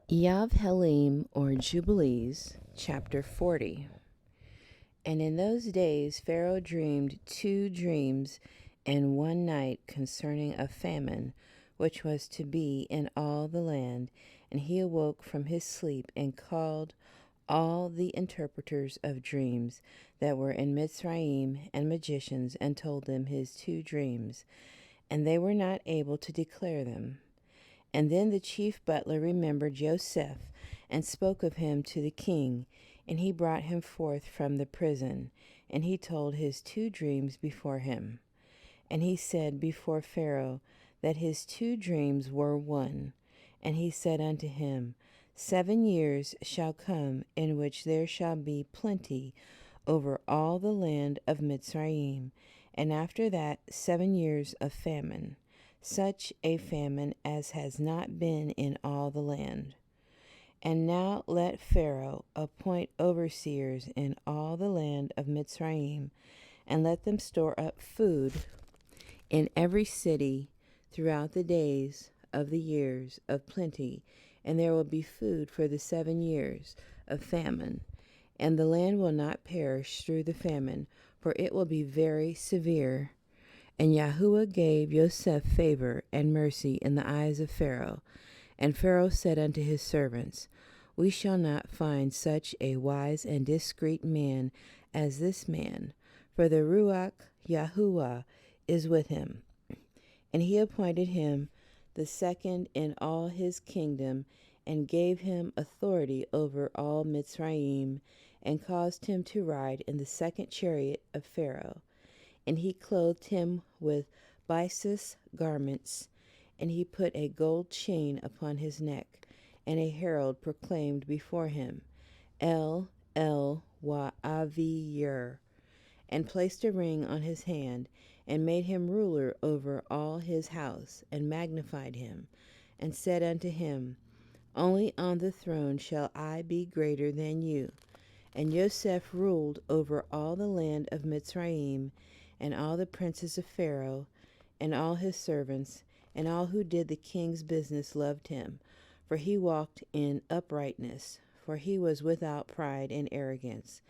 Yav Helim, or Jubilees, chapter 40. And in those days Pharaoh dreamed 2 dreams in one night concerning a famine, which was to be in all the land. And he awoke from his sleep and called all the interpreters of dreams that were in Mitzrayim and magicians, and told them his 2 dreams, and they were not able to declare them. And then the chief butler remembered Joseph, and spoke of him to the king. And he brought him forth from the prison, and he told his 2 dreams before him. And he said before Pharaoh that his 2 dreams were one. And he said unto him, 7 years shall come, in which there shall be plenty over all the land of Mitzrayim, and after that 7 years of famine, such a famine as has not been in all the land. And now let Pharaoh appoint overseers in all the land of Mitzrayim, and let them store up food in every city throughout the days of the years of plenty, and there will be food for the 7 years of famine. And the land will not perish through the famine, for it will be very severe. And Yahuwah gave Joseph favor and mercy in the eyes of Pharaoh. And Pharaoh said unto his servants, We shall not find such a wise and discreet man as this man, for the Ruach Yahuwah is with him. And he appointed him the second in all his kingdom, and gave him authority over all Mitzrayim, and caused him to ride in the second chariot of Pharaoh. And he clothed him with byssus garments, and he put a gold chain upon his neck, and a herald proclaimed before him, El Wa'avir, and placed a ring on his hand, and made him ruler over all his house, and magnified him, and said unto him, Only on the throne shall I be greater than you. And Joseph ruled over all the land of Mitzrayim, and all the princes of Pharaoh, and all his servants, and all who did the king's business loved him, for he walked in uprightness, for he was without pride and arrogance,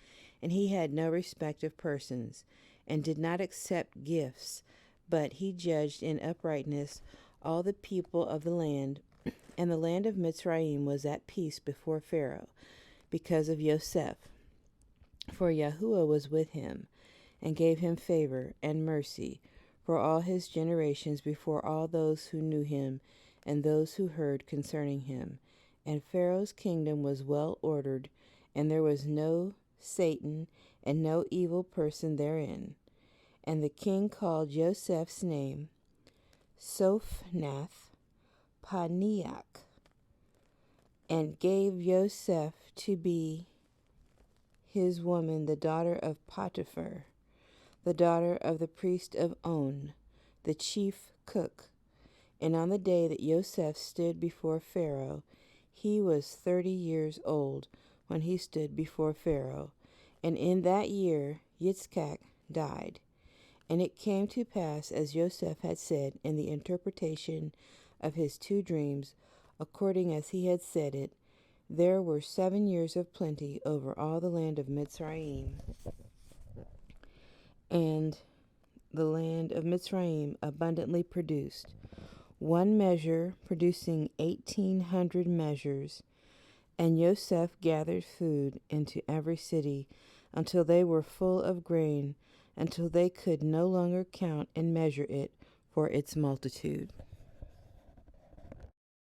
and he had no respect of persons, and did not accept gifts, but he judged in uprightness all the people of the land. And the land of Mitzrayim was at peace before Pharaoh, because of Joseph, for Yahuwah was with him, and gave him favor and mercy for all his generations before all those who knew him, and those who heard concerning him. And Pharaoh's kingdom was well ordered, and there was no Satan and no evil person therein. And the king called Joseph's name Sophnath Paneach, and gave Joseph to be his woman, the daughter of Potiphar, the daughter of the priest of On, the chief cook. And on the day that Joseph stood before Pharaoh, he was 30 years old when he stood before Pharaoh. And in that year Yitzchak died. And it came to pass, as Joseph had said in the interpretation of his 2 dreams, according as he had said it, there were 7 years of plenty over all the land of Mitzrayim. And the land of Mitzrayim abundantly produced, one measure producing 1,800 measures. And Joseph gathered food into every city until they were full of grain, until they could no longer count and measure it for its multitude.